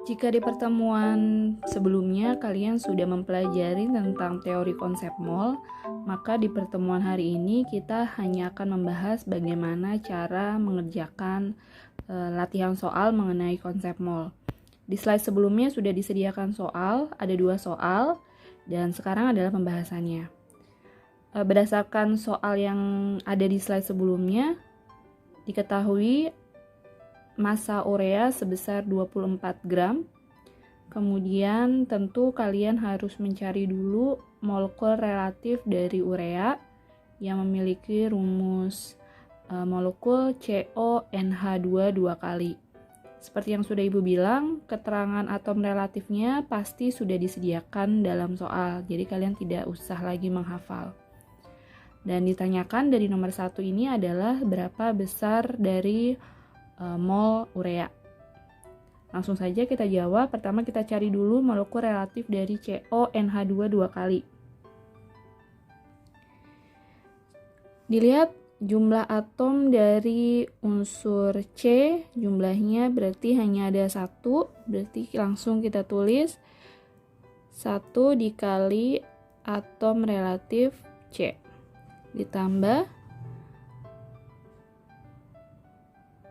Jika di pertemuan sebelumnya kalian sudah mempelajari tentang teori konsep mol, maka di pertemuan hari ini kita hanya akan membahas bagaimana cara mengerjakan latihan soal mengenai konsep mol. Di slide sebelumnya sudah disediakan soal, ada 2 soal, dan sekarang adalah pembahasannya. Berdasarkan soal yang ada di slide sebelumnya, diketahui massa urea sebesar 24 gram. Kemudian tentu kalian harus mencari dulu molekul relatif dari urea yang memiliki rumus molekul CONH2 2 kali. Seperti yang sudah Ibu bilang, keterangan atom relatifnya pasti sudah disediakan dalam soal, jadi kalian tidak usah lagi menghafal. Dan ditanyakan dari nomor 1 ini adalah berapa besar dari mol urea. Langsung saja kita jawab. Pertama kita cari dulu molekul relatif dari CONH2 2 kali. Dilihat jumlah atom dari unsur C, jumlahnya berarti hanya ada 1, berarti langsung kita tulis 1 dikali atom relatif C ditambah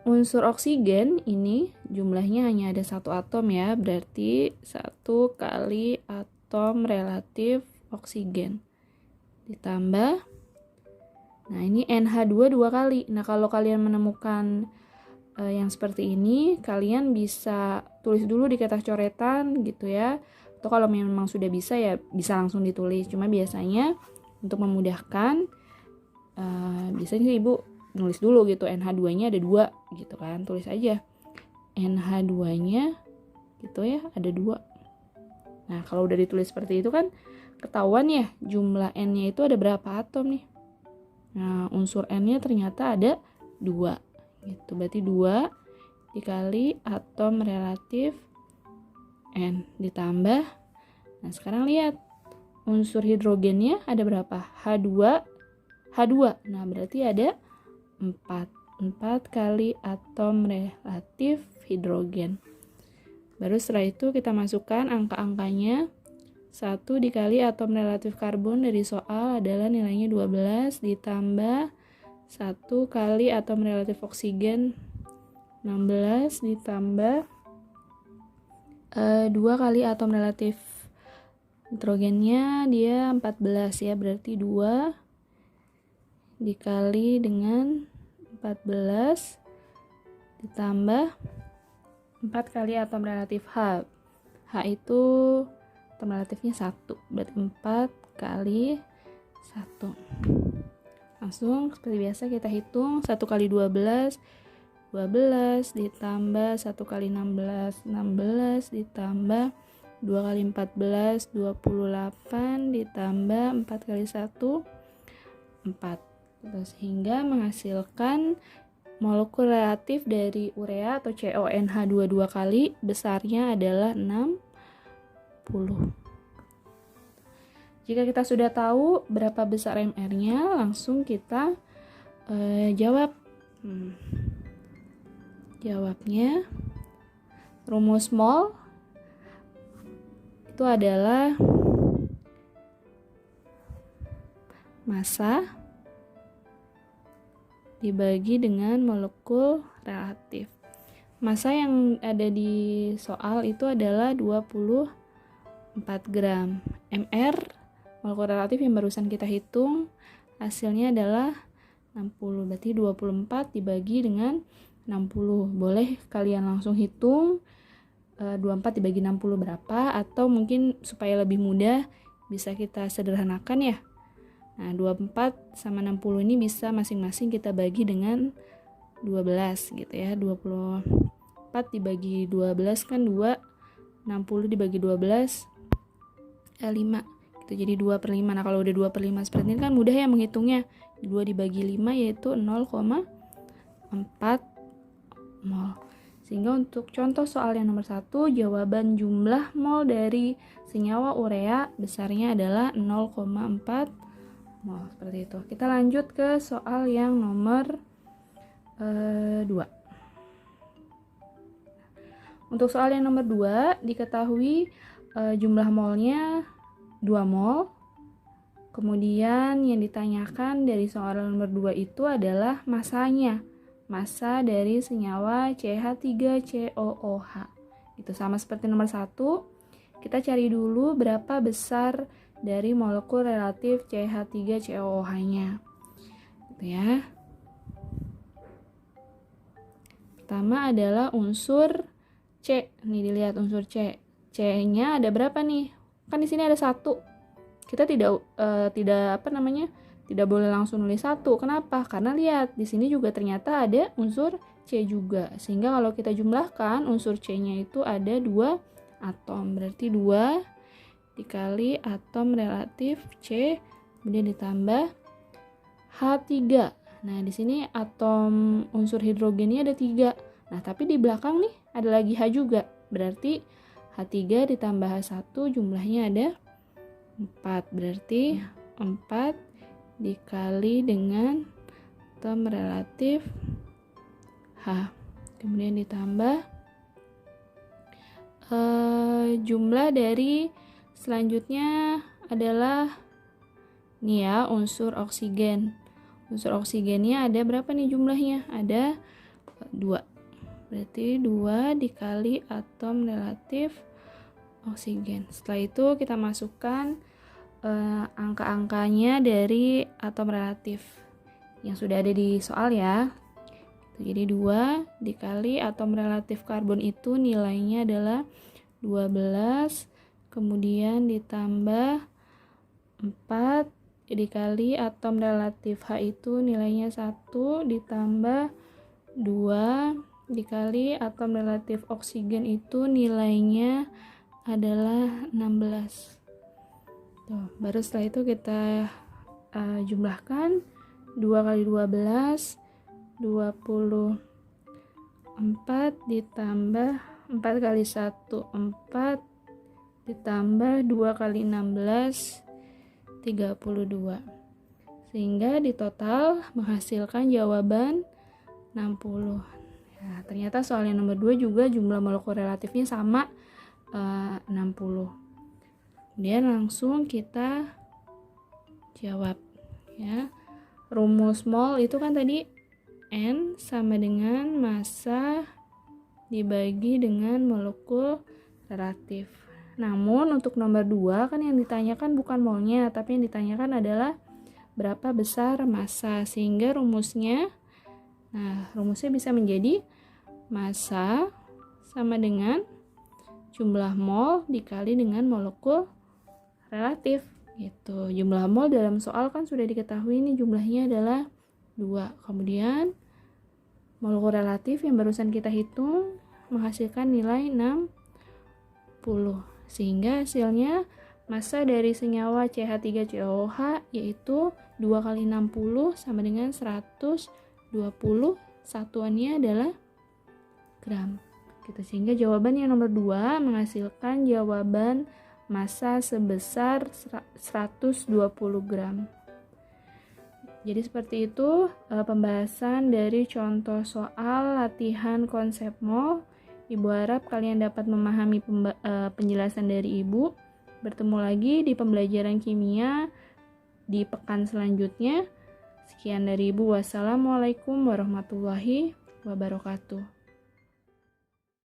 unsur oksigen ini jumlahnya hanya ada 1 atom ya, berarti 1 kali atom relatif oksigen ditambah, nah ini NH2 2 kali. Nah kalau kalian menemukan yang seperti ini, kalian bisa tulis dulu di kertas coretan gitu ya, atau kalau memang sudah bisa ya bisa langsung ditulis. Cuma biasanya untuk memudahkan biasanya Ibu nulis dulu gitu, NH2-nya ada 2 gitu kan, tulis aja NH2-nya gitu ya, ada 2. Nah kalau udah ditulis seperti itu kan ketahuan ya jumlah N-nya itu ada berapa atom nih. Nah unsur N-nya ternyata ada 2 gitu, berarti 2 dikali atom relatif N ditambah, nah sekarang lihat unsur hidrogennya ada berapa, H2, nah berarti ada 4 kali atom relatif hidrogen. Baru setelah itu kita masukkan angka-angkanya. 1 dikali atom relatif karbon dari soal adalah nilainya 12 ditambah 1 kali atom relatif oksigen 16 ditambah 2 kali atom relatif nitrogennya dia 14 ya, berarti 2 dikali dengan 14 ditambah 4 kali atom relatif H. H itu atom relatifnya 1, berarti 4 kali 1. Langsung seperti biasa kita hitung 1 kali 12 ditambah 1 kali 16 ditambah 2 kali 14 28 ditambah 4 kali 1 4. Sehingga menghasilkan molekul relatif dari urea atau CONH2 2 kali besarnya adalah 60. Jika kita sudah tahu berapa besar MR-nya, langsung kita jawab. Jawabnya rumus mol itu adalah massa dibagi dengan molekul relatif. Massa yang ada di soal itu adalah 24 gram. MR, molekul relatif yang barusan kita hitung, hasilnya adalah 60. Berarti 24 dibagi dengan 60. Boleh kalian langsung hitung 24 dibagi 60 berapa, atau mungkin supaya lebih mudah bisa kita sederhanakan ya. Nah, 24 sama 60 ini bisa masing-masing kita bagi dengan 12 gitu ya. 24 dibagi 12 kan 2, 60 dibagi 12 5 gitu, jadi 2/5. Nah kalau udah 2/5 seperti ini kan mudah ya menghitungnya. 2 dibagi 5 yaitu 0,4 mol. Sehingga untuk contoh soal yang nomor 1, jawaban jumlah mol dari senyawa urea besarnya adalah 0,4 mol, seperti itu. Kita lanjut ke soal yang nomor 2. Untuk soal yang nomor 2, diketahui jumlah molnya 2 mol. Kemudian yang ditanyakan dari soal nomor 2 itu adalah masanya. Massa dari senyawa CH3COOH. Itu sama seperti nomor 1. Kita cari dulu berapa besar dari molekul relatif CH3COOH-nya. Gitu ya. Pertama adalah unsur C. Nih dilihat unsur C. C-nya ada berapa nih? Kan di sini ada 1. Kita tidak boleh langsung nulis 1. Kenapa? Karena lihat di sini juga ternyata ada unsur C juga. Sehingga kalau kita jumlahkan unsur C-nya itu ada 2 atom. Berarti 2 dikali atom relatif C kemudian ditambah H3. Nah, di sini atom unsur hidrogennya ada 3. Nah, tapi di belakang nih ada lagi H juga. Berarti H3 ditambah H1 jumlahnya ada 4. Berarti 4 dikali dengan atom relatif H. Kemudian ditambah jumlah dari selanjutnya adalah nih ya, unsur oksigen. Unsur oksigennya ada berapa nih jumlahnya? Ada 2. Berarti 2 dikali atom relatif oksigen. Setelah itu kita masukkan angka-angkanya dari atom relatif yang sudah ada di soal ya. Jadi 2 dikali atom relatif karbon itu nilainya adalah 12. Kemudian ditambah 4 dikali atom relatif H itu nilainya 1 ditambah 2 dikali atom relatif oksigen itu nilainya adalah 16. Tuh, baru setelah itu kita jumlahkan 2 kali 12 24 ditambah 4 kali 1 4 ditambah 2 kali 16 32. Sehingga di total menghasilkan jawaban 60. Ya, ternyata soal yang nomor 2 juga jumlah molekul relatifnya sama 60. Kemudian langsung kita jawab ya. Rumus mol itu kan tadi N sama dengan massa dibagi dengan molekul relatif. Namun untuk nomor 2 kan yang ditanyakan bukan molnya, tapi yang ditanyakan adalah berapa besar massa. Sehingga rumusnya bisa menjadi massa sama dengan jumlah mol dikali dengan molekul relatif. Gitu. Jumlah mol dalam soal kan sudah diketahui ini jumlahnya adalah 2. Kemudian molekul relatif yang barusan kita hitung menghasilkan nilai 60. Sehingga hasilnya massa dari senyawa CH3COOH yaitu 2 kali 60 sama dengan 120. Satuannya adalah gram. Gitu. Sehingga jawaban yang nomor 2 menghasilkan jawaban massa sebesar 120 gram. Jadi seperti itu pembahasan dari contoh soal latihan konsep mol. Ibu harap kalian dapat memahami penjelasan dari Ibu. Bertemu lagi di pembelajaran kimia di pekan selanjutnya. Sekian dari Ibu. Wassalamualaikum warahmatullahi wabarakatuh.